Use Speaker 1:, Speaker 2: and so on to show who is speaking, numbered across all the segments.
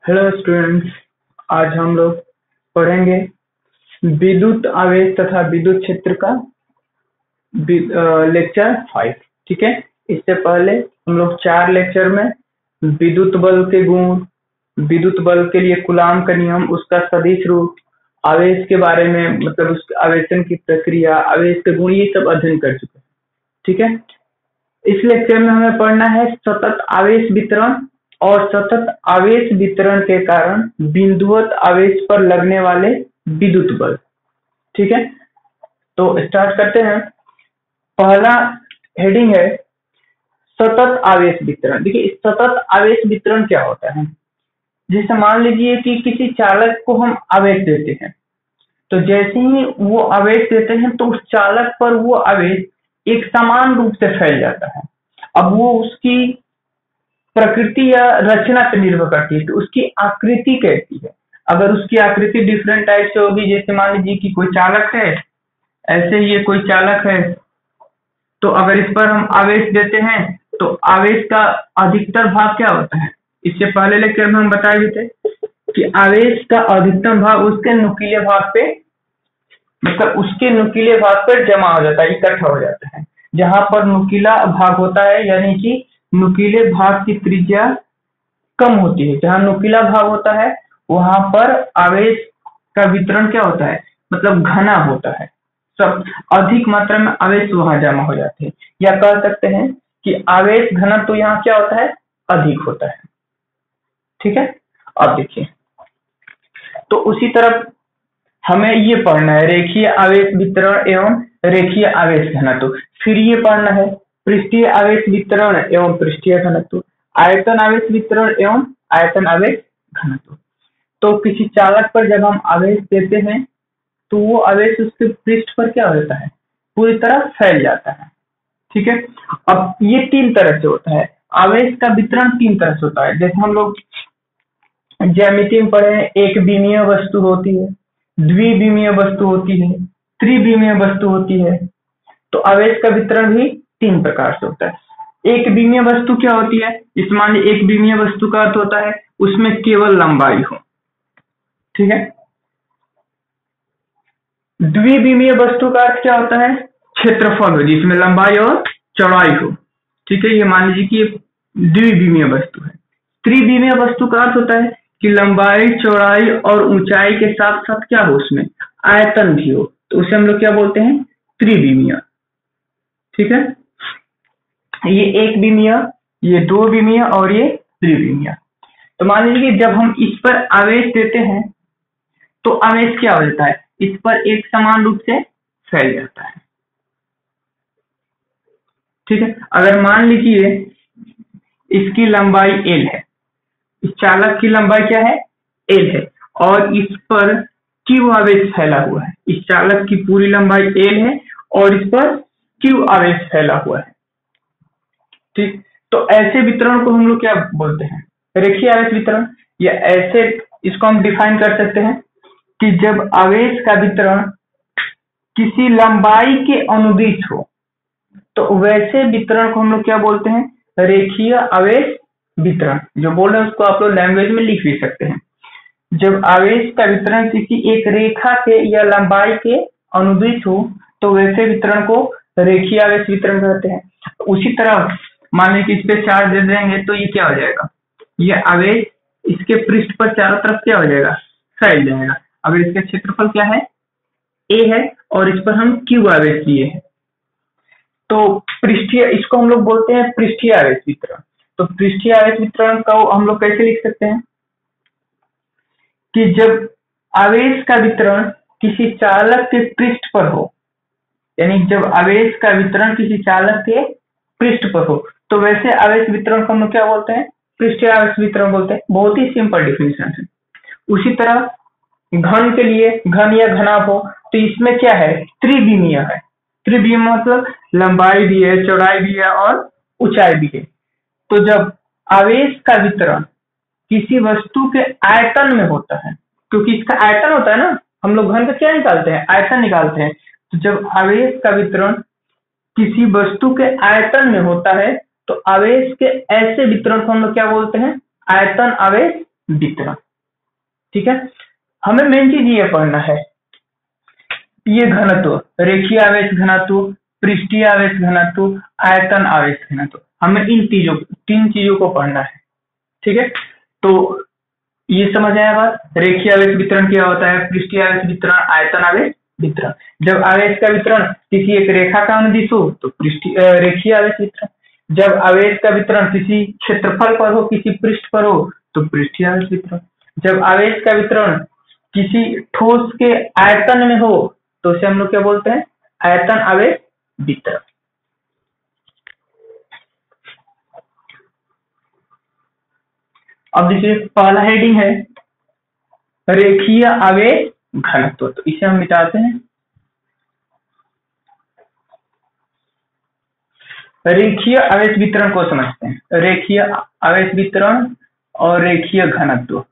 Speaker 1: Hello students. आज हम लोग पढ़ेंगे विद्युत आवेश तथा विद्युत क्षेत्र का लेक्चर 5। ठीक है। इससे पहले हम लोग 4 लेक्चर में विद्युत बल के गुण, विद्युत बल के लिए कूलाम का नियम, उसका सदिश रूप, आवेश के बारे में मतलब उस आवेशन की प्रक्रिया, आवेश के गुण, ये सब अध्ययन कर चुके हैं। ठीक है। इस लेक्चर में हमें पढ़ना है सतत आवेश वितरण और सतत आवेश वितरण के कारण बिंदुवत आवेश पर लगने वाले विद्युत बल। ठीक है। तो स्टार्ट करते हैं। पहला हेडिंग है सतत आवेश वितरण। देखिए सतत आवेश वितरण क्या होता है। जैसे मान लीजिए कि किसी चालक को हम आवेश देते हैं, तो जैसे ही वो आवेश देते हैं तो उस चालक पर वो आवेश एक समान रूप से फैल जाता है। अब वो उसकी प्रकृति या रचना पर निर्भर करती है कि उसकी आकृति कैसी है। अगर उसकी आकृति डिफरेंट टाइप से होगी, जैसे मान लीजिए कि कोई चालक है, ऐसे ही ये कोई चालक है, तो अगर इस पर हम आवेश देते हैं तो आवेश का अधिकतर भाग क्या होता है। इससे पहले लेक्चर में हम बताए भी थे कि आवेश का अधिकतम भाग उसके नुकीले भाग पे, मतलब उसके नुकीले भाग पर जमा हो जाता है, इकट्ठा हो जाता है। जहां पर नुकीला भाग होता है, यानी कि नुकीले भाग की त्रिज्या कम होती है, जहां नुकीला भाग होता है वहां पर आवेश का वितरण क्या होता है, मतलब घना होता है। सब अधिक मात्रा में आवेश वहां जमा हो जाते हैं, या कह सकते हैं कि आवेश घनत्व तो यहाँ क्या होता है, अधिक होता है। ठीक है। अब देखिए, तो उसी तरह हमें ये पढ़ना है रेखीय आवेश वितरण एवं रेखीय आवेश घनत्व। फिर ये पढ़ना है पृष्ठीय आवेश वितरण एवं पृष्ठीय घनत्व, आयतन आवेश वितरण एवं आयतन आवेश घनत्व। तो किसी चालक पर जब हम आवेश देते हैं तो वो आवेश उसके पृष्ठ पर क्या हो जाता है, पूरी तरह फैल जाता है। ठीक है। अब ये 3 तरह से होता है, आवेश का वितरण 3 तरह से होता है। जैसे हम लोग ज्यामिति में पढ़े हैं, एक विमीय वस्तु होती है, द्विविमीय वस्तु होती है, त्रिविमीय वस्तु होती है। तो आवेश का वितरण भी 3 प्रकार से होता है। एक विमीय वस्तु क्या होती है, इस मान लीजिए एक विमीय वस्तु का अर्थ होता है उसमें केवल लंबाई हो। ठीक है। द्विविमीय वस्तु का अर्थ क्या होता है, क्षेत्रफल हो जिसमें लंबाई और चौड़ाई हो। ठीक है। ये मान लीजिए कि द्विविमीय वस्तु है। त्रिविमीय वस्तु का अर्थ होता है कि लंबाई, चौड़ाई और ऊंचाई के साथ साथ क्या हो, उसमें आयतन भी हो, तो उसे हम लोग क्या बोलते हैं, त्रिविमीय। ठीक है। ये एक विमीय, ये 2 विमीय और ये त्रिविमीय। तो मान लीजिए कि जब हम इस पर आवेश देते हैं तो आवेश क्या हो जाता है, इस पर एक समान रूप से फैल जाता है। ठीक है। अगर मान लीजिए इसकी लंबाई L है, इस चालक की लंबाई क्या है, L है, और इस पर Q आवेश फैला हुआ है। इस चालक की पूरी लंबाई L है और इस पर Q आवेश फैला हुआ है। ठीक। तो ऐसे वितरण को हम लोग क्या बोलते हैं, रेखीय आवेश वितरण। या ऐसे इसको हम डिफाइन कर सकते हैं कि जब आवेश का वितरण किसी लंबाई के अनुदिश हो, तो वैसे वितरण को हम लोग क्या बोलते हैं, रेखीय आवेश वितरण। जो बोल रहे हैं उसको आप लोग लैंग्वेज में लिख भी सकते हैं। जब आवेश का वितरण किसी एक रेखा के या लंबाई के अनुदिश हो तो वैसे वितरण को रेखीय आवेश वितरण कहते हैं। उसी तरह मान लीजिए कि इस पे चार्ज दे देंगे तो ये क्या हो जाएगा, ये आवेश इसके पृष्ठ पर चारों तरफ क्या हो जाएगा, फैल जाएगा। अगर इसका क्षेत्रफल क्या है, A है, और इस पर हम Q आवेश दिए हैं, तो पृष्ठीय, इसको हम लोग बोलते हैं पृष्ठीय आवेश वितरण। तो पृष्ठीय आवेश वितरण का हम लोग कैसे लिख सकते हैं कि जब आवेश का वितरण किसी चालक के पृष्ठ पर हो, यानी जब आवेश का वितरण किसी चालक के पृष्ठ पर हो तो वैसे आवेश वितरण को हम लोग क्या बोलते हैं, पृष्ठीय आवेश वितरण बोलते हैं। बहुत ही सिंपल डिफिनेशन है। उसी तरह घन के लिए, घन या घनाभ हो, तो इसमें क्या है, त्रिविमीय है। त्रिविमीय मतलब लंबाई भी है, चौड़ाई भी है और ऊंचाई भी है। तो जब आवेश का वितरण किसी वस्तु के आयतन में होता है, क्योंकि इसका आयतन होता है ना, हम लोग घन का क्या निकालते हैं, आयतन निकालते हैं। तो जब आवेश का वितरण किसी वस्तु के आयतन में होता है तो आवेश के ऐसे वितरण को हम लोग क्या बोलते हैं, आयतन आवेश वितरण। ठीक है, हमें मेन चीज ये पढ़ना है, ये घनत्व, रेखीय आवेश घनत्व, पृष्ठीय आवेश घनत्व, आयतन आवेश घनत्व, हमें इन तीन चीजों को पढ़ना है। ठीक है, तो ये समझ आया बात, रेखीय आवेश वितरण क्या होता है, पृष्ठीय आवेश वितरण, आयतन आवेश वितरण। जब आवेश का वितरण किसी एक रेखा का अनुदिश हो तो रेखीय आवेश वितरण, जब आवेश का वितरण किसी क्षेत्रफल पर हो, किसी पृष्ठ पर हो तो पृष्ठीय आवेश वितरण, जब आवेश का वितरण किसी ठोस के आयतन में हो तो उसे हम लोग क्या बोलते हैं, आयतन आवेश वितरण। अब देखिए पहला हेडिंग है रेखीय आवेश घनत्व, तो इसे हम मिटाते हैं। रेखीय आवेश वितरण को समझते हैं, रेखीय आवेश वितरण और रेखीय घनत्व।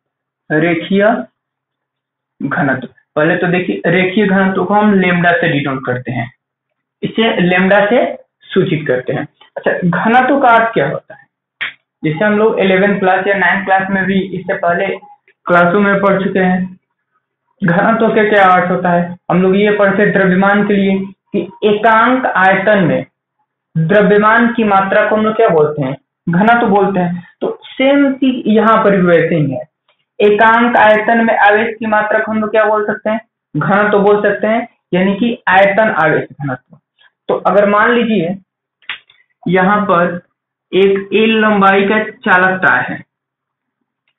Speaker 1: रेखीय घनत्व, पहले तो देखिए रेखीय घनत्व को हम लेमडा से डिनोट करते हैं, इसे लेमडा से सूचित करते हैं। अच्छा, घनत्व का अर्थ क्या होता है, जिसे हम लोग 11 क्लास या 9 क्लास में भी इससे पहले क्लासों में पढ़ चुके हैं। घनत्व का क्या अर्थ होता है, हम लोग ये पढ़ते द्रव्यमान के लिए कि एकांक आयतन में द्रव्यमान की मात्रा को हम लोग क्या बोलते हैं, घनत्व बोलते हैं। तो सेम चीज यहाँ पर भी वैसे ही है, एकांक आयतन में आवेश की मात्रा को हम लोग क्या बोल सकते हैं, घनत्व बोल सकते हैं, यानी कि आयतन आवेश घनत्व। तो अगर मान लीजिए यहाँ पर एक एल लंबाई का चालक तार है,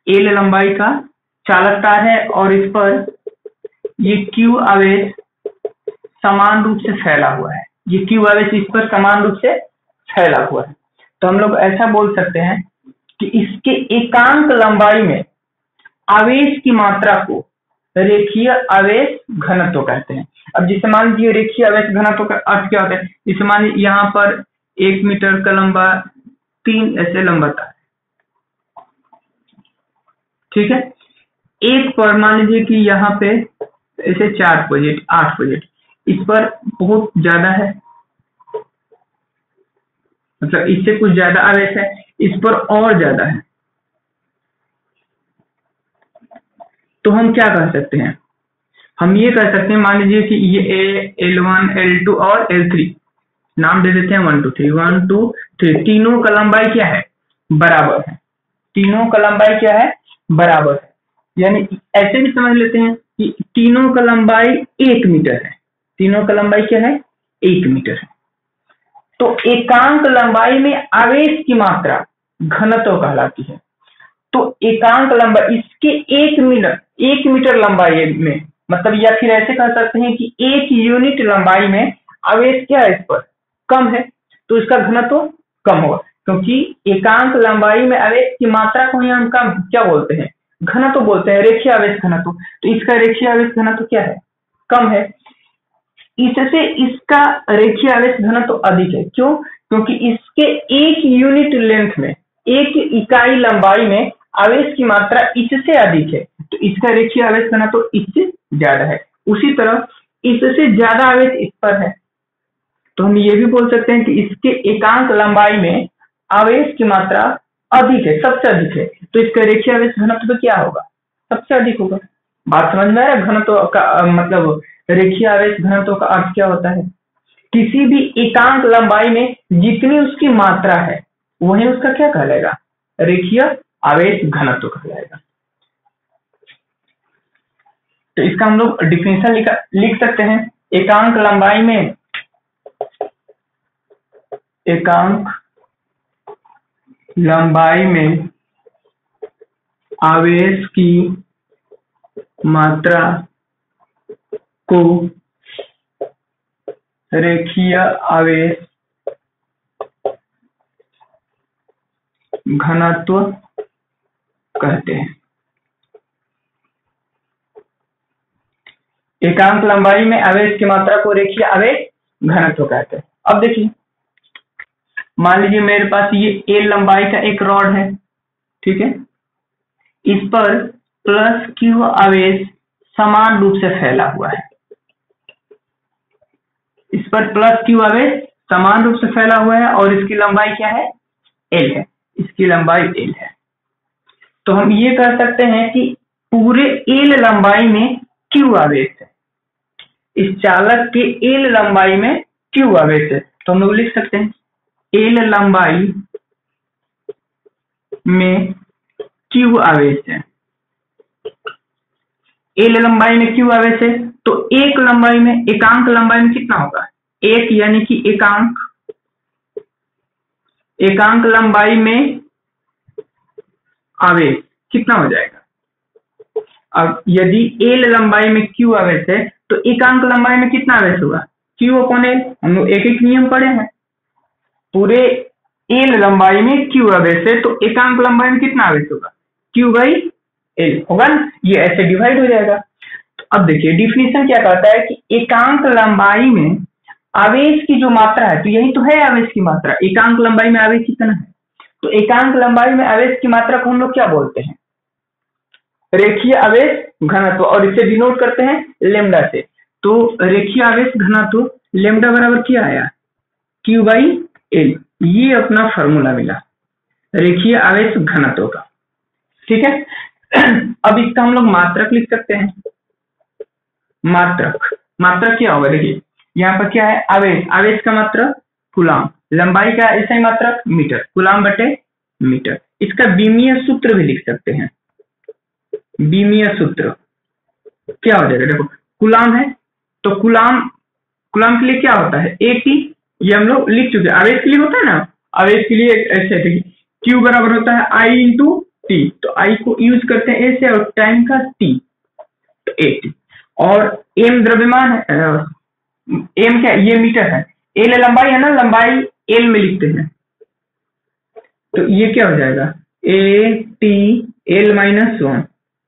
Speaker 1: एल लंबाई का चालक तार है और इस पर ये क्यू आवेश समान रूप से फैला हुआ है, ये क्यू आवेश इस पर समान रूप से फैला हुआ है। तो हम लोग ऐसा बोल सकते हैं कि इसके एकांक लंबाई में आवेश की मात्रा को रेखीय आवेश घनत्व कहते हैं। अब जिसे मान लीजिए रेखीय आवेश घनत्व का अर्थ क्या होता है, जिसे मान लीजिए यहाँ पर 1 मीटर का लंबा 3 ऐसे लंबा तार, ठीक है, एक पर मान लीजिए कि यहाँ पे ऐसे 4 प्रोजेक्ट 8 प्रोजेक्ट, इस पर बहुत ज्यादा है, मतलब इससे कुछ ज्यादा आवेश है, इस पर और ज्यादा है। तो हम क्या कर सकते हैं, हम ये कर सकते हैं, मान लीजिए कि ये L1 L2 और L3 नाम दे देते हैं, 1 2 3 1 2 3, तीनों का लंबाई क्या है, बराबर है, तीनों का लंबाई क्या है, बराबर है। यानी ऐसे भी समझ लेते हैं कि तीनों का लंबाई 1 मीटर है, तीनों का लंबाई क्या है, 1 मीटर है। तो एकांक लंबाई में आवेश की मात्रा घनत्व कहलाती है। तो एकांक लंबाई इसके 1 मीटर लंबाई में, मतलब या फिर ऐसे कह सकते हैं कि 1 यूनिट लंबाई में आवेश क्या है, इस पर कम है, तो इसका घनत्व कम होगा, क्योंकि एकांक लंबाई में आवेश की मात्रा को ही हम क्या बोलते हैं, घनत्व बोलते हैं, रेखीय आवेश घनत्व। तो इसका रेखीय आवेश घनत्व क्या है, कम है, इससे इसका रेखीय आवेश घनत्व अधिक है। क्यों, क्योंकि इसके 1 यूनिट लेंथ में, 1 इकाई लंबाई में आवेश की मात्रा इससे अधिक है, तो इसका रेखीय आवेश घनत्व इससे ज्यादा है। उसी तरह इससे ज्यादा आवेश इस पर है, तो हम ये भी बोल सकते हैं कि इसके एकांक लंबाई में आवेश की मात्रा अधिक है, सबसे अधिक है, तो इसका रेखीय आवेश घनत्व क्या होगा, सबसे अधिक होगा। बात समझ में आ रहा है, घनत्व का मतलब रेखीय आवेश घनत्व का अर्थ क्या होता है, किसी भी एकांक लंबाई में जितनी उसकी मात्रा है वही उसका क्या कहलाएगा, रेखीय आवेश घनत्व कहलाएगा। तो इसका हम लोग डिफिनेशन लिख सकते हैं, एकांक लंबाई में, एकांक लंबाई में आवेश की मात्रा को रेखीय आवेश घनत्व कहते हैं। एकांक लंबाई में आवेश की मात्रा को रेखीय आवेश घनत्व कहते हैं। अब देखिए मान लीजिए मेरे पास ये एल लंबाई का एक रॉड है, ठीक है, इस पर प्लस क्यू आवेश समान रूप से फैला हुआ है, इस पर प्लस क्यू आवेश समान रूप से फैला हुआ है और इसकी लंबाई क्या है, एल है, इसकी लंबाई एल है। तो हम ये कह सकते हैं कि पूरे एल लंबाई में क्यू आवेश है, इस चालक के एल लंबाई में क्यू आवेश है। तो हम लोग लिख सकते हैं एल लंबाई में क्यू आवेश है। एल लंबाई में क्यू आवेश है तो एक लंबाई में, एकांक लंबाई में कितना होगा, एक, यानी कि एकांक लंबाई में आवेश कितना हो जाएगा। अब यदि एल लंबाई में क्यू आवेश है तो एकांक लंबाई में कितना आवेश होगा, क्यू अपॉन एल। हम लोग एक एक नियम पढ़े हैं। पूरे एल लंबाई में क्यू आवेश है तो एकांक लंबाई में कितना आवेश होगा, क्यू बाई एल होगा ना, ये ऐसे डिवाइड हो जाएगा। तो अब देखिए डिफिनीशन क्या कहता है कि एकांक लंबाई में आवेश की जो मात्रा है, तो यही तो है आवेश की मात्रा, एकांक लंबाई में आवेश कितना है, तो एकांक लंबाई में आवेश की मात्रा को हम लोग क्या बोलते हैं, रेखीय आवेश घनत्व, और इसे डिनोट करते हैं लेमडा से। तो रेखीय आवेश घनत्व लेमडा बराबर क्या आया, क्यू बाई एल, ये अपना फॉर्मूला मिला रेखीय आवेश घनत्व का। ठीक है, अब इसका हम लोग मात्रक लिख सकते हैं। मात्रक क्या होगा, देखिए यहाँ पर क्या है, आवेश का मात्रक कूलाम, लंबाई का ऐसा ही मात्रक मीटर, कूलाम बटे मीटर। इसका बीमीय सूत्र भी लिख सकते हैं। बीमीय सूत्र क्या हो जाएगा, देखो कूलाम है तो कूलाम के लिए क्या होता है, एक ही, ये हम लोग लिख चुके हैं। आवेश के लिए होता है ना, आवेश के लिए ऐसे देखिए Q बराबर होता है I इंटू टी, तो I को यूज करते हैं A से और टाइम का T, तो AT, और M द्रव्यमान है, M क्या, ये मीटर है, L लंबाई है ना, लंबाई L में लिखते हैं, तो ये क्या हो जाएगा AT L-1,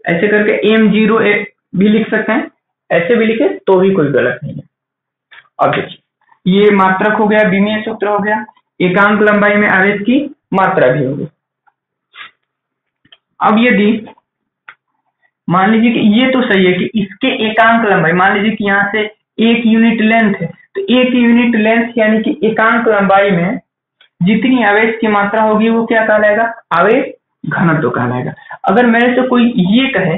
Speaker 1: ऐसे करके M0 भी लिख सकते हैं, ऐसे भी लिखे तो भी कोई गलत नहीं है। अब देखिए ये मात्रक हो गया, बीमीय सूत्र हो गया, एकांक लंबाई में आवेश की मात्रा भी होगी। अब यदि मान लीजिए कि ये तो सही है कि इसके एकांक लंबाई, मान लीजिए कि यहाँ से 1 यूनिट लेंथ है, तो 1 यूनिट लेंथ यानी कि एकांक लंबाई में जितनी आवेश की मात्रा होगी वो क्या कहलाएगा, आवेश घनत्व कहलाएगा। अगर मेरे से कोई ये कहे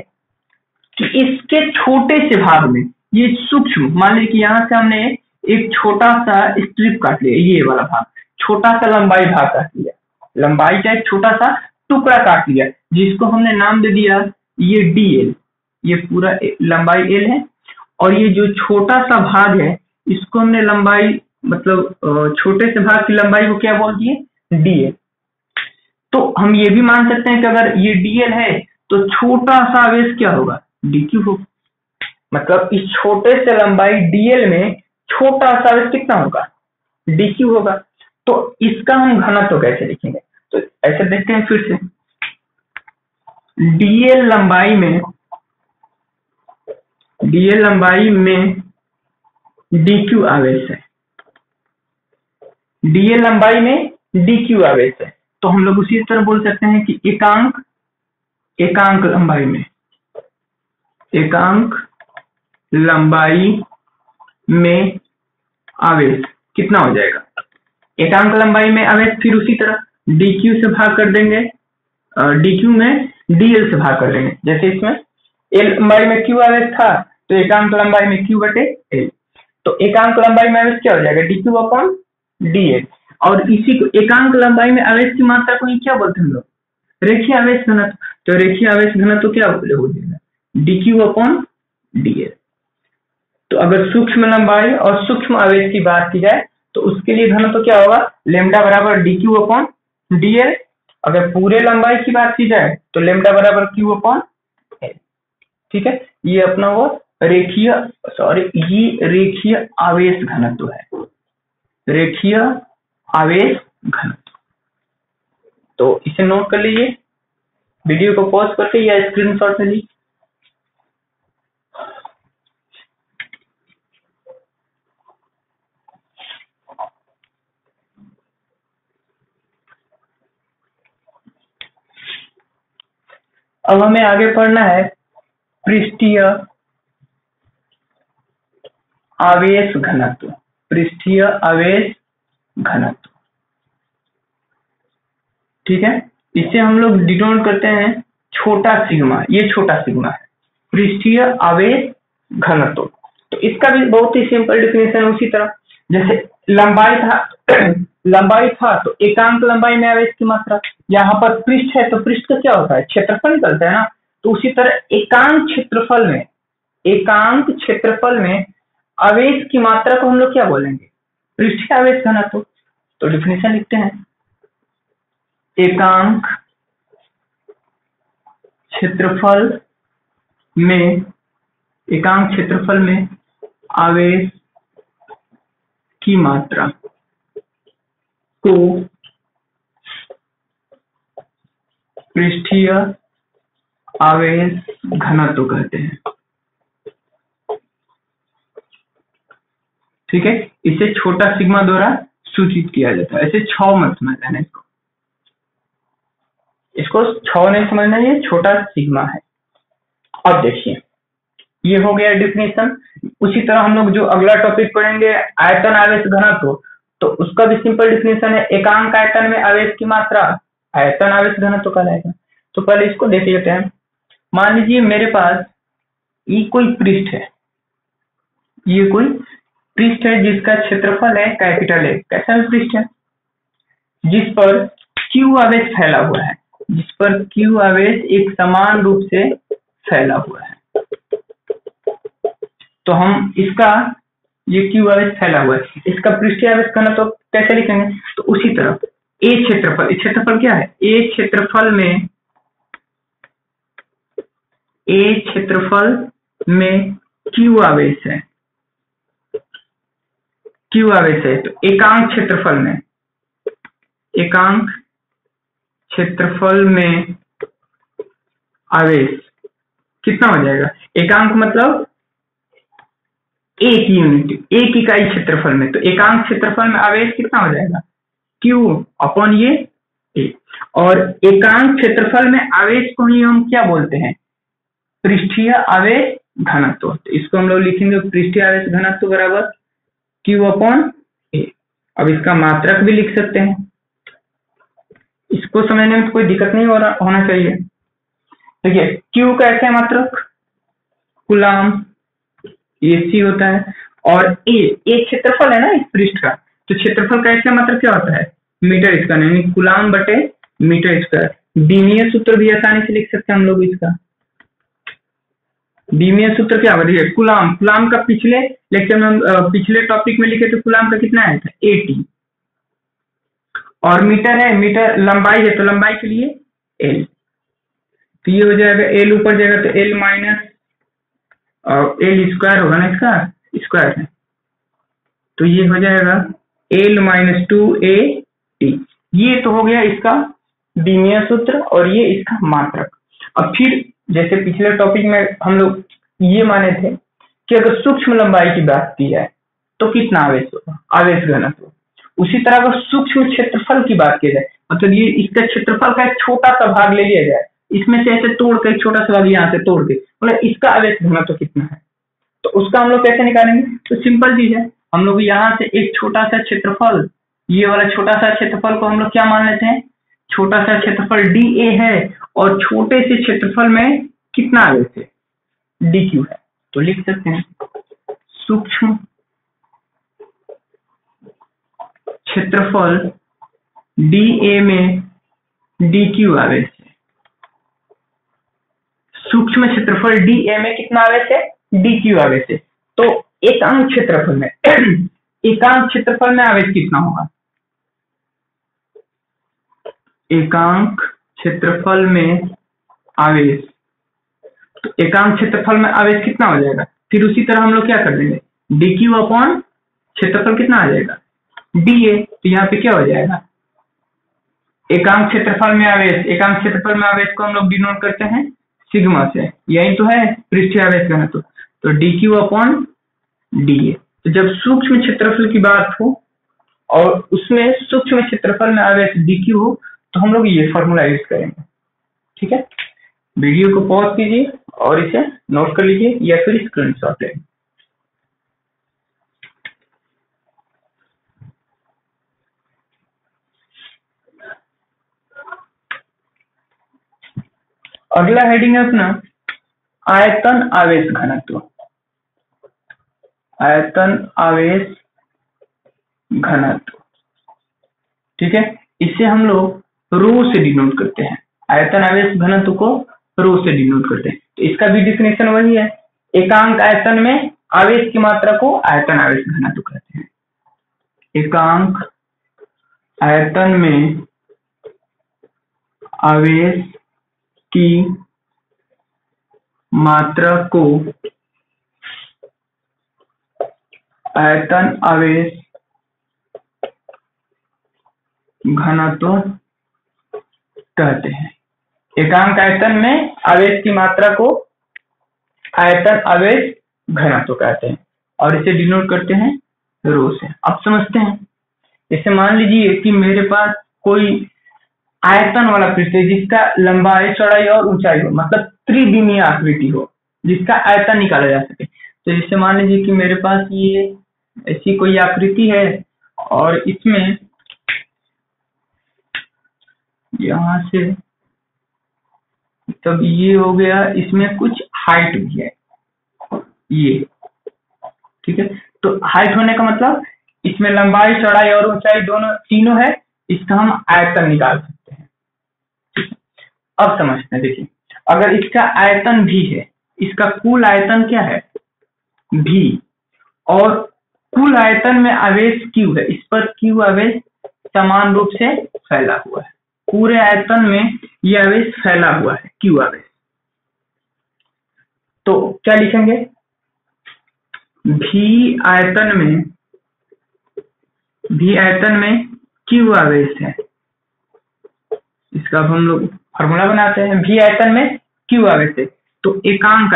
Speaker 1: कि इसके छोटे से भाग में, ये सूक्ष्म, मान लीजिए कि यहाँ से हमने एक छोटा सा स्ट्रिप काट लिया, ये वाला भाग, छोटा सा लंबाई भाग काट लिया, लंबाई का एक छोटा सा टुकड़ा काट लिया, जिसको हमने नाम दे दिया ये DL, ये पूरा लंबाई L है, और ये जो छोटा सा भाग है इसको हमने लंबाई, मतलब छोटे से भाग की लंबाई को क्या बोल दिए, DL। तो हम ये भी मान सकते हैं कि अगर ये DL है तो छोटा सा आवेश क्या होगा, DQ होगा। मतलब इस छोटे से लंबाई DL में छोटा सा आवेश कितना होगा, DQ होगा। तो इसका हम घनत्व कैसे लिखेंगे, तो ऐसे देखते हैं फिर से, DL लंबाई में DQ आवेश है, DL लंबाई में DQ आवेश है, तो हम लोग उसी तरह बोल सकते हैं कि एकांक लंबाई में आवेश कितना हो जाएगा, एकांक लंबाई में आवेश फिर उसी तरह DQ से भाग कर देंगे, DQ में DL से भाग कर देंगे। जैसे इसमें L लंबाई में Q आवेश था तो एकांक लंबाई में Q बटे L, तो एकांक लंबाई में आवेश क्या हो जाएगा, DQ अपॉन DL। और इसी को एकांक लंबाई में आवेश की मात्रा को क्या बोलते हैं हम लोग, रेखीय आवेश घनत्व। तो रेखीय आवेश घनत्व क्या हो जाएगा, DQ अपॉन DL। तो अगर सूक्ष्म लंबाई और सूक्ष्म आवेश की बात की जाए तो उसके लिए घनत्व क्या होगा, लेमडा बराबर DQ अपॉन DL। अगर पूरे लंबाई की बात की जाए तो लेमडा बराबर Q अपॉन L। ठीक है, ये अपना वो रेखीय आवेश घनत्व है, रेखीय आवेश घनत्व। तो इसे नोट कर लीजिए, वीडियो को पॉज करके या स्क्रीनशॉट ले लीजिए। अब हमें आगे पढ़ना है पृष्ठीय आवेश घनत्व, पृष्ठीय आवेश घनत्व। ठीक है, इसे हम लोग डिनोट करते हैं छोटा सिग्मा, ये छोटा सिग्मा है पृष्ठीय आवेश घनत्व। तो इसका भी बहुत ही सिंपल डिफिनेशन है। उसी तरह जैसे लंबाई था लंबाई था तो एकांक लंबाई में आवेश की मात्रा, यहाँ पर पृष्ठ है तो पृष्ठ का क्या होता है, क्षेत्रफल निकलता है ना। तो उसी तरह एकांक क्षेत्रफल में आवेश की मात्रा को हम लोग क्या बोलेंगे, पृष्ठीय आवेश घनत्व। तो डिफिनेशन लिखते हैं, एकांक क्षेत्रफल में आवेश की मात्रा को पृष्ठीय आवेश घनत्व कहते हैं। ठीक है, इसे छोटा सिग्मा द्वारा सूचित किया जाता है। ऐसे 6 मत समझना है, इसको 6 नहीं समझना, ये छोटा सिग्मा है। अब देखिए, ये हो गया डिफिनेशन। उसी तरह हम लोग जो अगला टॉपिक पढ़ेंगे आयतन आवेश घनत्व, तो उसका भी सिंपल डिफिनेशन है, एकांक आयतन में आवेश की मात्रा आयतन आवेश घनत्व कहलाएगा। तो पहले इसको देख लेते हैं। मान लीजिए मेरे पास ये कोई पृष्ठ है, ये कोई पृष्ठ है जिसका क्षेत्रफल है कैपिटल ए। कैसा पृष्ठ है, जिस पर क्यू आवेश फैला हुआ है, जिस पर क्यू आवेश एक समान रूप से फैला हुआ है। तो हम इसका, ये क्यू आवेश फैला हुआ है, इसका पृष्ठीय आवेश घनत्व तो कैसे लिखेंगे, तो उसी तरह ए क्षेत्रफल क्या है, ए क्षेत्रफल में क्यू आवेश है, तो एकांक क्षेत्रफल में आवेश कितना हो जाएगा, एकांक मतलब एक यूनिट, एक इकाई क्षेत्रफल में, तो एकांक क्षेत्रफल में आवेश कितना हो जाएगा, क्यू अपॉन ये ए। और एकांक क्षेत्रफल में आवेश को ही हम क्या बोलते हैं, पृष्ठीय आवेश घनत्व। तो इसको हम लोग लिखेंगे पृष्ठीय आवेश घनत्व बराबर क्यू अपॉन ए। अब इसका मात्रक भी लिख सकते हैं, इसको समझने में कोई दिक्कत नहीं होना चाहिए। देखिए क्यू का ऐसा मात्रक कूलाम, ये सी होता है, और ए क्षेत्रफल है ना इस पृष्ठ का, तो क्षेत्रफल का ऐसा मात्रक क्या होता है, मीटर स्क्वायर, यानी कूलाम बटे मीटर स्क्वायर। बीमीय सूत्र भी आसानी से लिख सकते हैं हम लोग इसका। बीमीय सूत्र क्या होगा, देखिए कूलाम का पिछले लेक्चर में, पिछले टॉपिक में लिखे थे, कूलाम का कितना आया था 80, और मीटर है, मीटर लंबाई है, तो लंबाई के लिए एल। तो ये हो जाएगा एल ऊपर जाएगा तो एल माइनस एल स्क्वायर होगा ना, इसका स्क्वायर है, तो ये हो जाएगा एल माइनस 2a टी। ये तो हो गया इसका बीमीय सूत्र और ये इसका मात्रक। अब फिर जैसे पिछले टॉपिक में हम लोग ये माने थे कि अगर सूक्ष्म लंबाई की बात की जाए तो कितना आवेश होगा, आवेश घनत्व। उसी तरह अगर सूक्ष्म क्षेत्रफल की बात की जाए, मतलब ये इसका क्षेत्रफल का एक छोटा सा भाग ले लिया जाए, इसमें से ऐसे तोड़ के, छोटा सा भाग यहाँ से तोड़ के, मतलब इसका आवेश घनत्व कितना है, तो उसका हम लोग कैसे निकालेंगे। तो सिंपल चीज है, हम लोग यहाँ से एक छोटा सा क्षेत्रफल, ये वाला छोटा सा क्षेत्रफल को हम लोग क्या मान लेते हैं, छोटा सा क्षेत्रफल डी ए है, और छोटे से क्षेत्रफल में कितना आवेश है, डी क्यू है। तो लिख सकते हैं सूक्ष्म क्षेत्रफल डी ए में डी क्यू आवेश है। सूक्ष्म क्षेत्रफल डी ए में कितना आवेश है, डी क्यू आवेश है। तो एकांक क्षेत्रफल में एकांक क्षेत्रफल में आवेश कितना होगा, एकांक क्षेत्रफल में आवेश, तो एकांक क्षेत्रफल में आवेश कितना हो जाएगा, फिर उसी तरह हम लोग क्या कर देंगे, डी क्यू अपॉन क्षेत्रफल कितना आ जाएगा, डी ए। तो यहाँ पे क्या हो जाएगा, एकांक क्षेत्रफल में आवेश को हम लोग डिनोट करते हैं सिग्मा से, यही तो है पृष्ठीय आवेश घनत्व। तो D Q upon D A. तो जब सूक्ष्म क्षेत्रफल की बात हो और उसमें सूक्ष्म क्षेत्रफल में आवेश डी क्यू हो, तो हम लोग ये फॉर्मूला यूज करेंगे। ठीक है, वीडियो को पॉज कीजिए और इसे नोट कर लीजिए या फिर स्क्रीनशॉट लें। अगला हेडिंग है अपना आयतन आवेश घनत्व। आयतन आवेश घनत्व, ठीक है। इसे हम लोग रो से डिनोट करते हैं। आयतन आवेश घनत्व को रो से डिनोट करते हैं। तो इसका भी डिफिनेशन वही है, एकांक आयतन में आवेश की मात्रा को आयतन आवेश घनत्व कहते हैं। एकांक आयतन में आवेश की मात्रा को आयतन आवेश घनत्व कहते हैं। एकांक आयतन में आवेश की मात्रा को आयतन आवेश घनत्व कहते हैं और इसे डिनोट करते हैं रो से। अब समझते हैं, जैसे मान लीजिए कि मेरे पास कोई आयतन वाला पृष्ठ है जिसका लंबाई चौड़ाई और ऊंचाई हो, मतलब त्रिविमीय आकृति हो जिसका आयतन निकाला जा सके। तो जैसे मान लीजिए कि मेरे पास ये ऐसी कोई आकृति है और इसमें यहां से तब ये हो गया, इसमें कुछ हाइट भी है ये, ठीक है। तो हाइट होने का मतलब इसमें लंबाई चौड़ाई और ऊंचाई दोनों तीनों है, इसका हम आयतन निकाल सकते हैं। अब समझते हैं, देखिए अगर इसका आयतन भी है, इसका कुल आयतन क्या है भी, और कुल आयतन में आवेश Q है, इस पर Q आवेश समान रूप से फैला हुआ है। पूरे आयतन में यह आवेश फैला हुआ है Q आवेश। तो क्या लिखेंगे, भी आयतन में Q आवेश है। इसका अब हम लोग फॉर्मूला बनाते हैं, भी आयतन में Q आवेश है। तो एकांक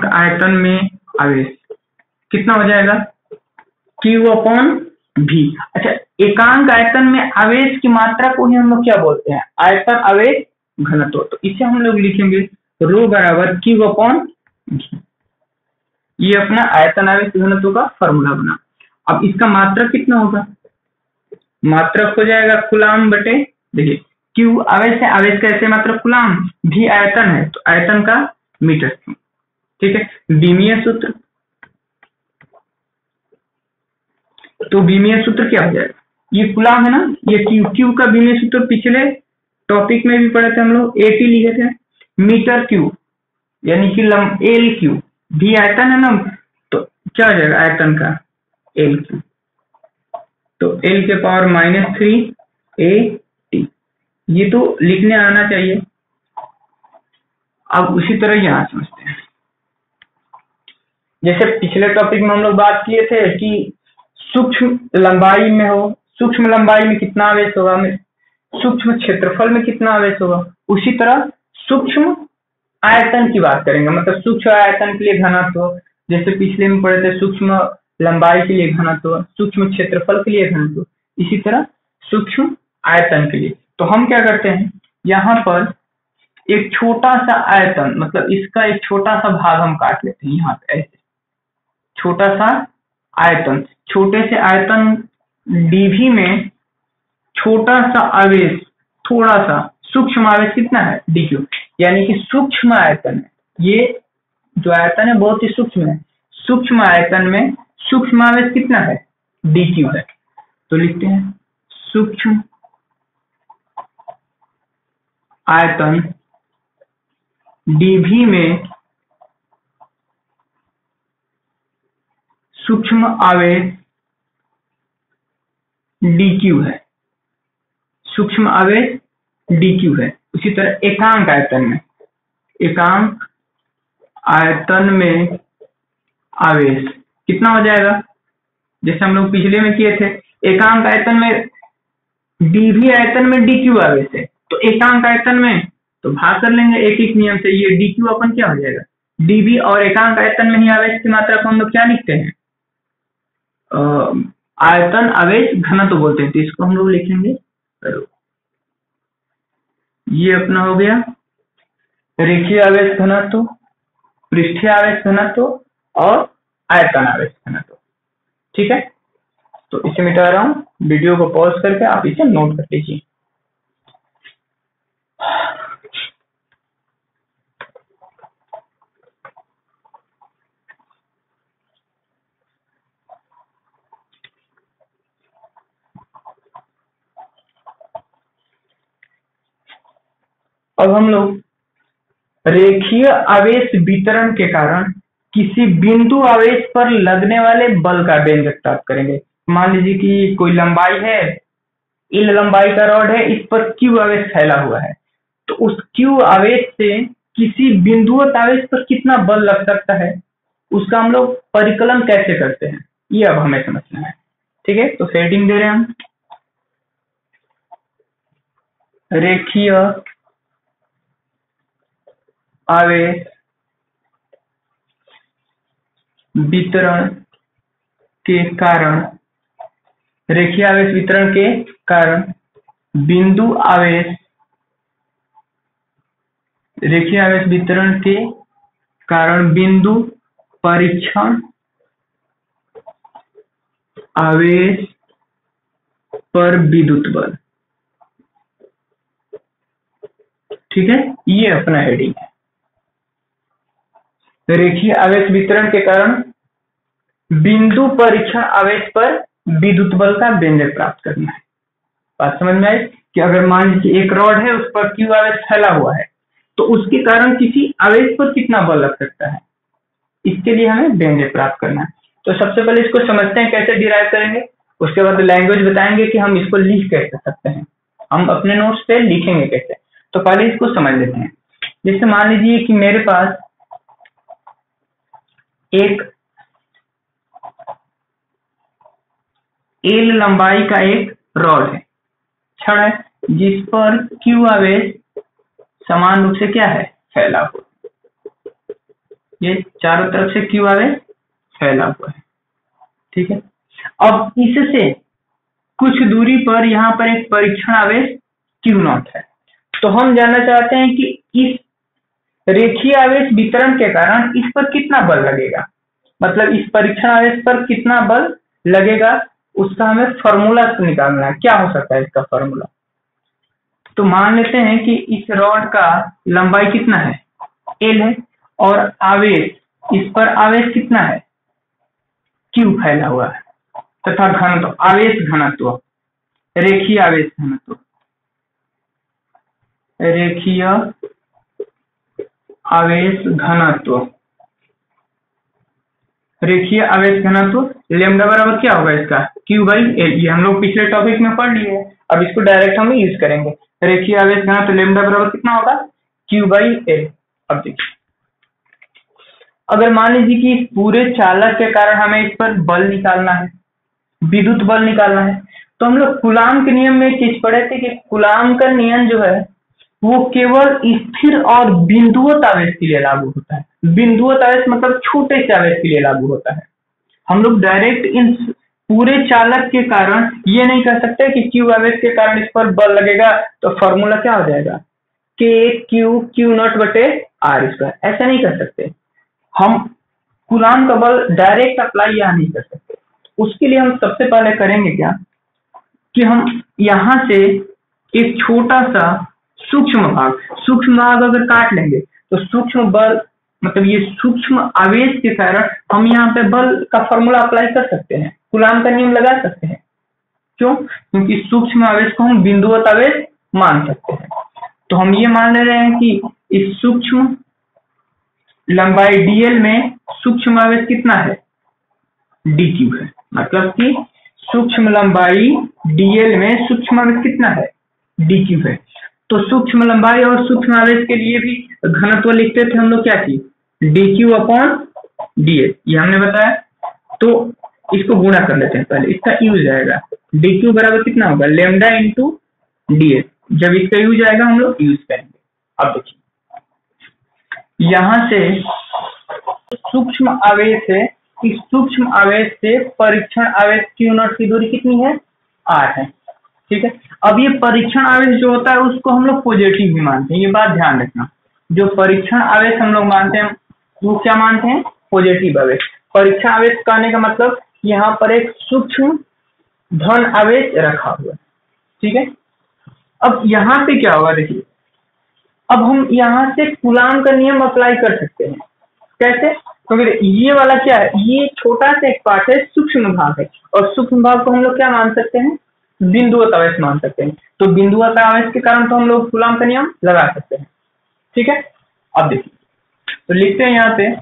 Speaker 1: आयतन में आवेश कितना हो जाएगा, Q/V। अच्छा, एकांक आयतन में आवेश की मात्रा को ही हम लोग क्या बोलते हैं, आयतन आवेश घनत्व। तो इसे हम लोग लिखेंगे रो बराबर Q/V। ये अपना आयतन आवेश घनत्व का फॉर्मूला बना। अब इसका मात्रक कितना होगा, मात्रक हो जाएगा कूलाम बटे, देखिए Q आवेश है, आवेश का ऐसे मात्रक कूलाम, भी आयतन है तो आयतन का मीटर क्यूब, ठीक है। बीमीय सूत्र, तो बीमीय सूत्र क्या हो जाएगा, ये कूलाम है ना, ये Q का बीमीय सूत्र पिछले टॉपिक में भी पढ़े थे हम लोग, AT लिखे थे, मीटर क्यूब यानी कि LQ, भी आयतन है ना, तो क्या हो जाएगा आयतन का LQ, तो L के पावर -3 AT। ये तो लिखने आना चाहिए। अब उसी तरह यहां समझते हैं, जैसे पिछले टॉपिक में हम लोग बात किए थे कि सूक्ष्म लंबाई में हो, सूक्ष्म लंबाई में कितना आवेश होगा, सूक्ष्म क्षेत्रफल में कितना आवेश होगा, उसी तरह सूक्ष्म आयतन की बात करेंगे, मतलब सूक्ष्म आयतन के लिए घनत्व, जैसे पिछले में पढ़े थे सूक्ष्म लंबाई के लिए घनत्व, सूक्ष्म क्षेत्रफल के लिए घनत्व, इसी तरह सूक्ष्म आयतन के लिए। तो हम क्या करते हैं, यहाँ पर एक छोटा सा आयतन, मतलब इसका एक छोटा सा भाग हम काट लेते हैं, यहाँ पे ऐसे छोटा सा आयतन, छोटे से आयतन dV में छोटा सा आवेश, थोड़ा सा सूक्ष्म आवेश कितना है dQ, यानी कि सूक्ष्म आयतन में, ये जो आयतन है बहुत ही सूक्ष्म है, सूक्ष्म आयतन में सूक्ष्म आवेश कितना है dQ है। तो लिखते हैं सूक्ष्म आयतन dV में सूक्ष्म आवेश dQ है, सूक्ष्म आवेश dQ है। उसी तरह एकांक आयतन में आवेश कितना हो जाएगा, जैसे हम लोग पिछले में किए थे, एकांक आयतन में dV आयतन में dQ आवेश है, तो एकांक आयतन में तो भाग कर लेंगे एक एक नियम से, ये dQ अपन क्या हो जाएगा dV, और एकांक आयतन में ही आवेश की मात्रा को हम लोग क्या लिखते हैं, आयतन आवेश घनत्व बोलते हैं, तो इसको हम लोग लिखेंगे रो। ये अपना हो गया रेखीय आवेश घनत्व, पृष्ठीय आवेश घनत्व और आयतन आवेश घनत्व, ठीक है। तो इसे मिटा रहा हूं, वीडियो को पॉज करके आप इसे नोट कर लीजिए। अब हम लोग रेखीय आवेश वितरण के कारण किसी बिंदु आवेश पर लगने वाले बल का व्यंजक प्राप्त करेंगे। मान लीजिए कि कोई लंबाई है, एल लंबाई का रॉड है, इस पर क्यू आवेश फैला हुआ है, तो उस क्यू आवेश से किसी बिंदुवत आवेश पर कितना बल लग सकता है, उसका हम लोग परिकलन कैसे करते हैं, ये अब हमें समझना है। ठीक है, तो हेडिंग दे रहे हैं हम, रेखीय आवेश वितरण के कारण, रेखीय आवेश वितरण के कारण बिंदु आवेश, रेखीय आवेश वितरण के कारण बिंदु परीक्षण आवेश पर विद्युत बल। ठीक है, ये अपना हेडिंग है, रेखीय आवेश वितरण के कारण बिंदु परीक्षण आवेश पर विद्युत बल का व्यंजक प्राप्त करना है। बात समझ में आई कि अगर मान लीजिए एक रॉड है, उस पर क्यू आवेश फैला हुआ है, तो उसके कारण किसी आवेश पर कितना बल लग सकता है, इसके लिए हमें व्यंजक प्राप्त करना है। तो सबसे पहले इसको समझते हैं कैसे डिराइव करेंगे, उसके बाद लैंग्वेज बताएंगे कि हम इसको लिख कैसे सकते हैं, हम अपने नोट्स पे लिखेंगे कैसे। तो पहले इसको समझ लेते हैं। जैसे मान लीजिए कि मेरे पास एक एल लंबाई का एक रॉड है, छड़ है, जिस पर क्यू आवेश समान रूप से क्या है, फैला हुआ। ये चारों तरफ से क्यू आवेश फैला हुआ है। ठीक है, अब इससे कुछ दूरी पर यहाँ पर एक परीक्षण आवेश क्यू नॉट है। तो हम जानना चाहते हैं कि इस रेखीय आवेश वितरण के कारण इस पर कितना बल लगेगा, मतलब इस परीक्षण आवेश पर कितना बल लगेगा, उसका हमें फॉर्मूला निकालना है। क्या हो सकता है इसका फॉर्मूला? तो मान लेते हैं कि इस रॉड का लंबाई कितना है, एल है, और आवेश, इस पर आवेश कितना है, क्यू फैला हुआ है, तथा घनत्व, आवेश घनत्व, रेखीय आवेश घनत्व, रेखीय आवेश घनत्व, रेखीय आवेश घनत्व लैम्डा बराबर क्या होगा इसका, क्यू बाई एल। ये हम लोग पिछले टॉपिक में पढ़ लिए हैं, अब इसको डायरेक्ट हम यूज करेंगे। रेखीय आवेश घनत्व लैम्डा बराबर कितना होगा, क्यू बाई एल। अब देखिए, अगर मान लीजिए कि इस पूरे चालक के कारण हमें इस पर बल निकालना है, विद्युत बल निकालना है, तो हम लोग कूलाम के नियम में एक चीज पढ़े थे कि कूलाम का नियम जो है वो केवल स्थिर और बिंदुवत आवेश के लिए लागू होता है। बिंदुवत आवेश मतलब छोटे से आवेश के लिए लागू होता है। हम लोग डायरेक्ट इन पूरे चालक के कारण ये नहीं कह सकते कि क्यू आवेश के कारण इस पर बल लगेगा, तो फॉर्मूला क्या हो जाएगा, के क्यू क्यू नॉट बटे आर स्क्वायर। ऐसा नहीं कर सकते, हम कूलाम का बल डायरेक्ट अप्लाई यहाँ नहीं कर सकते। उसके लिए हम सबसे पहले करेंगे क्या कि हम यहाँ से एक छोटा सा सूक्ष्म भाग अगर काट लेंगे, तो सूक्ष्म बल मतलब ये सूक्ष्म आवेश के कारण हम यहाँ पे बल का फॉर्मूला अप्लाई कर सकते हैं, कूलाम का नियम लगा सकते हैं। क्यों? क्योंकि सूक्ष्म आवेश को हम बिंदुवत आवेश मान सकते हैं। तो हम ये मान ले रहे हैं कि इस सूक्ष्म लंबाई dl में सूक्ष्म आवेश कितना है, dq है। मतलब कि सूक्ष्म लंबाई dl में सूक्ष्म आवेश कितना है, dq है। तो सूक्ष्म लंबाई और सूक्ष्म आवेश के लिए भी घनत्व लिखते थे हम लोग, क्या थी, dq अपॉन dl, ये हमने बताया। तो इसको गुणा कर लेते हैं पहले, इसका यूज आएगा, dq बराबर कितना होगा, लैम्डा इंटू dl। जब इसका यूज आएगा हम लोग यूज करेंगे। अब देखिए, यहाँ से सूक्ष्म आवेश है, इस सूक्ष्म आवेश से परीक्षण आवेश क्यू नॉट की दूरी कितनी है, r है। ठीक है, अब ये परीक्षण आवेश जो होता है उसको हम लोग पॉजिटिव भी मानते हैं, ये बात ध्यान रखना। जो परीक्षण आवेश हम लोग मानते हैं वो क्या मानते हैं, पॉजिटिव आवेश। परीक्षण आवेश कहने का मतलब यहाँ पर एक सूक्ष्म धन आवेश रखा हुआ है। ठीक है, अब यहाँ पे क्या होगा, देखिए, अब हम यहाँ से कूलाम का नियम अप्लाई कर सकते हैं। कैसे? क्योंकि ये वाला क्या है, ये छोटा सा एक पार्ट है, सूक्ष्म भाग है, और सूक्ष्म भाग को हम लोग क्या मान सकते हैं, बिंदुवत आवेश मान सकते हैं। तो बिंदुवत आवेश के कारण तो हम लोग कूलाम का नियम लगा सकते हैं। ठीक है, अब देखिए, तो लिखते हैं यहाँ पे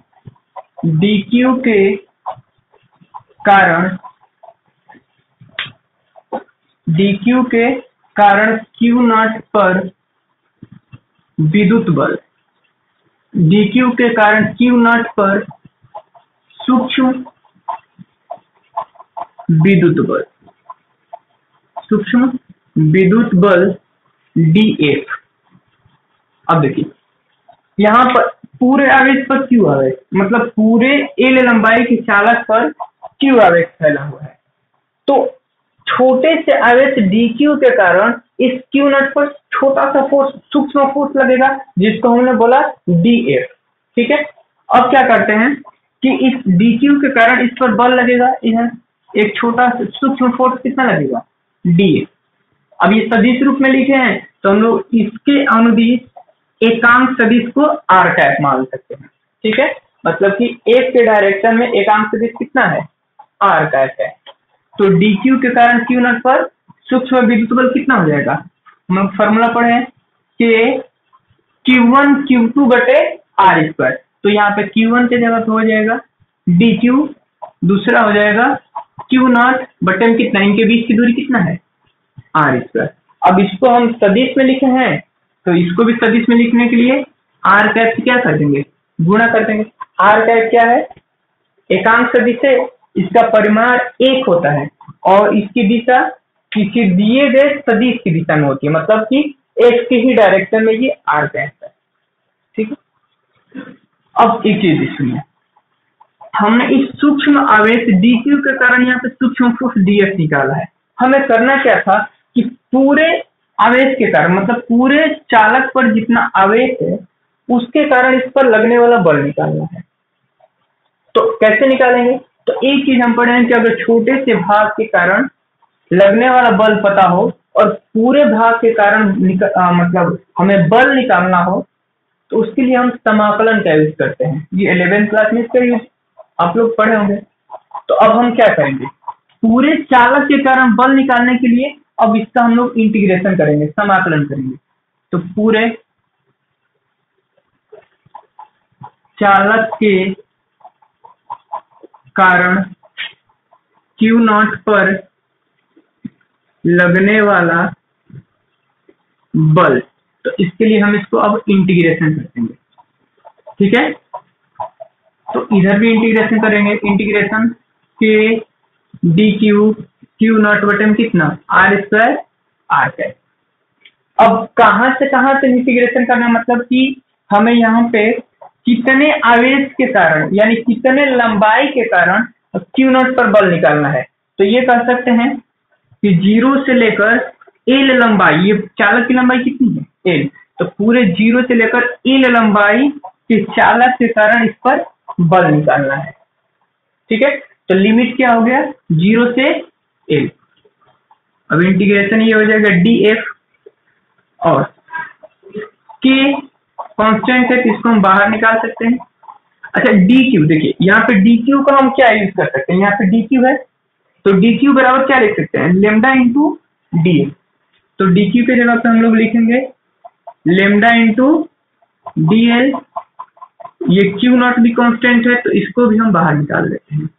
Speaker 1: dq के कारण q नॉट पर विद्युत बल, dq के कारण q नॉट पर सूक्ष्म विद्युत बल dF। अब देखिए, यहाँ पर पूरे आवेश पर Q आवेश, मतलब पूरे L लंबाई के चालक पर Q आवेश फैला हुआ है। तो छोटे से आवेश dq के कारण इस Q नॉट पर छोटा सा फोर्स, सूक्ष्म फोर्स लगेगा, जिसको हमने बोला dF। ठीक है, अब क्या करते हैं कि इस dq के कारण इस पर बल लगेगा, इधर एक छोटा सूक्ष्म फोर्स कितना लगेगा, dF। अब ये सदिश रूप में लिखे हैं तो हम लोग इसके अनुदिश एकांक सदिश को r कैप मान सकते हैं। ठीक है, मतलब कि एक के डायरेक्शन में एकांक सदिश कितना है, r कैप है। तो dq के कारण q नॉट पर सूक्ष्म विद्युत बल कितना हो जाएगा, हम लोग फॉर्मूला पढ़े हैं कि q1 q2 बटे r स्क्वायर। तो यहाँ पे q1 के जगह पे हो जाएगा dq, दूसरा हो जाएगा q नॉट बटे में कितना, इनके बीच की दूरी कितना है, r स्क्वायर। अब इसको हम सदिश में लिखे हैं, तो इसको भी सदिश में लिखने के लिए r कैप से क्या कर देंगे, गुणा कर देंगे। r कैप क्या है, एकांक सदिश है, इसका परिमाण 1 होता है और इसकी दिशा किसी दिए गए सदिश की दिशा में होती है, मतलब कि x की ही डायरेक्शन में ये r कैप है। ठीक है, अब एक चीज सुनिए, हमने इस सूक्ष्म आवेश dq के कारण यहाँ पे सूक्ष्म फोर्स dF निकाला है। हमें करना क्या था कि पूरे आवेश के कारण, मतलब पूरे चालक पर जितना आवेश है उसके कारण इस पर लगने वाला बल निकालना है। तो कैसे निकालेंगे, तो एक चीज हम पढ़े हैं कि अगर छोटे से भाग के कारण लगने वाला बल पता हो और पूरे भाग के कारण मतलब हमें बल निकालना हो, तो उसके लिए हम समाकलन का यूज करते हैं। ये 11th क्लास में इसका यूज आप लोग पढ़े होंगे। तो अब हम क्या करेंगे, पूरे चालक के कारण बल निकालने के लिए अब इसका हम लोग इंटीग्रेशन करेंगे, समाकलन करेंगे। तो पूरे चालक के कारण Q नॉट पर लगने वाला बल, तो इसके लिए हम इसको अब इंटीग्रेशन करेंगे। ठीक है, तो इधर भी इंटीग्रेशन करेंगे, इंटीग्रेशन के dq Q नॉट बटे में कितना, r स्क्वायर r कैप। अब कहां से कहां से इंटीग्रेशन करना, मतलब कि हमें यहाँ पे कितने आवेश के कारण यानी कितने लंबाई के कारण Q नॉट पर बल निकालना है। तो ये कह सकते हैं कि 0 से लेकर L लंबाई, ये चालक की लंबाई कितनी है, L, तो पूरे 0 से लेकर L लंबाई के चालक के कारण इस पर बल निकालना है। ठीक है, तो लिमिट क्या हो गया, 0 से L। अब इंटीग्रेशन ये हो जाएगा dF, और K कांस्टेंट है तो इसको हम बाहर निकाल सकते हैं। अच्छा, dq देखिए, यहाँ पे dq का हम क्या यूज कर सकते हैं, यहाँ पे dq है तो dq बराबर क्या लिख सकते हैं, लेमडा इंटू dl। तो dq के जगह पे हम लोग लिखेंगे लेमडा इंटू dl। ये q नॉट भी कांस्टेंट है तो इसको भी हम बाहर निकाल देते हैं,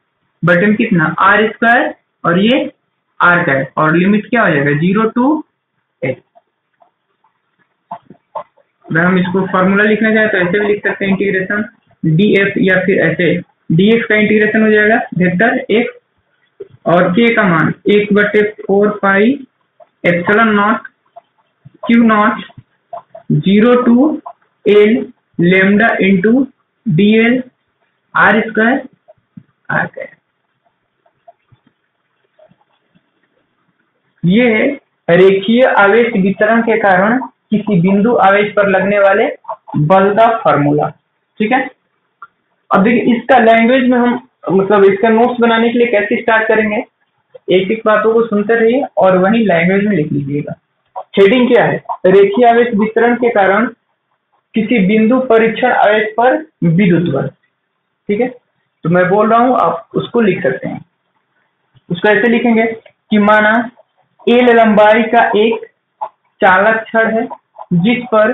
Speaker 1: बटन कितना, r स्क्वायर और ये r कैप, और लिमिट क्या हो जाएगा, 0 टू L। अगर हम इसको फॉर्मूला लिखना चाहे तो ऐसे भी लिख सकते हैं, इंटीग्रेशन df, या फिर ऐसे df का इंटीग्रेशन हो जाएगा वेक्टर x और k का मान 1/4 pi epsilon naught Q naught 0 to L lambda into dl r square r cap. ये रेखीय आवेश वितरण के कारण किसी बिंदु आवेश पर लगने वाले बल का फॉर्मूला। ठीक है, अब देखिए इसका लैंग्वेज में हम, मतलब इसका नोट्स बनाने के लिए कैसे स्टार्ट करेंगे, एक एक बातों को सुनते रहिए और वही लैंग्वेज में लिख लीजिएगा। हेडिंग क्या है, रेखीय आवेश वितरण के कारण किसी बिंदु परीक्षण आवेश पर विद्युत बल। ठीक है, तो मैं बोल रहा हूं, आप उसको लिख सकते हैं। उसको ऐसे लिखेंगे कि माना एल लंबाई का एक चालक छड़ है जिस पर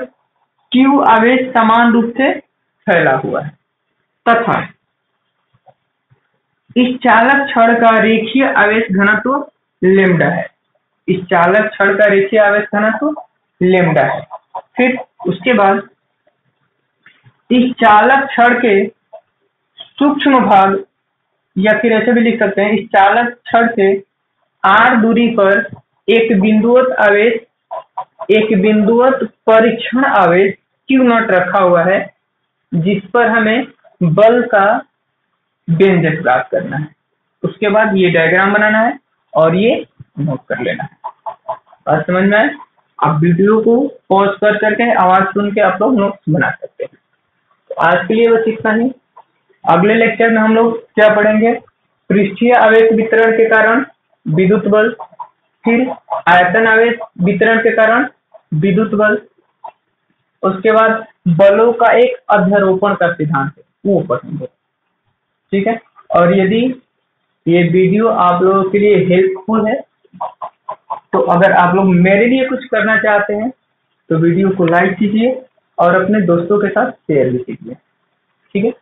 Speaker 1: क्यू आवेश समान रूप से फैला हुआ है तथा इस चालक छड़ का रेखीय आवेश घनत्व लेम्डा है। इस चालक छड़ का रेखीय आवेश घनत्व लेम्डा है। फिर उसके बाद इस चालक छड़ के सूक्ष्म भाग, या फिर ऐसे भी लिख सकते हैं, इस चालक छड़ से r दूरी पर एक बिंदुवत परीक्षण आवेश Q0 रखा हुआ है जिस पर हमें बल का व्यंजक प्राप्त करना है। उसके बाद ये डायग्राम बनाना है और ये नोट कर लेना है। बात समझ में आए? आप वीडियो को पॉज कर करके आवाज सुन के आप लोग नोट्स बना सकते हैं। तो आज के लिए बस इतना ही। अगले लेक्चर में हम लोग क्या पढ़ेंगे? पृष्ठीय आवेश वितरण के कारण विद्युत बल, फिर आयतन आवेश वितरण के कारण विद्युत बल, उसके बाद बलों का एक अध्यारोपण का सिद्धांत है वो पढ़ेंगे। ठीक है। और यदि ये वीडियो आप लोगों के लिए हेल्पफुल है तो अगर आप लोग मेरे लिए कुछ करना चाहते हैं तो वीडियो को लाइक कीजिए और अपने दोस्तों के साथ शेयर भी कीजिए। ठीक है।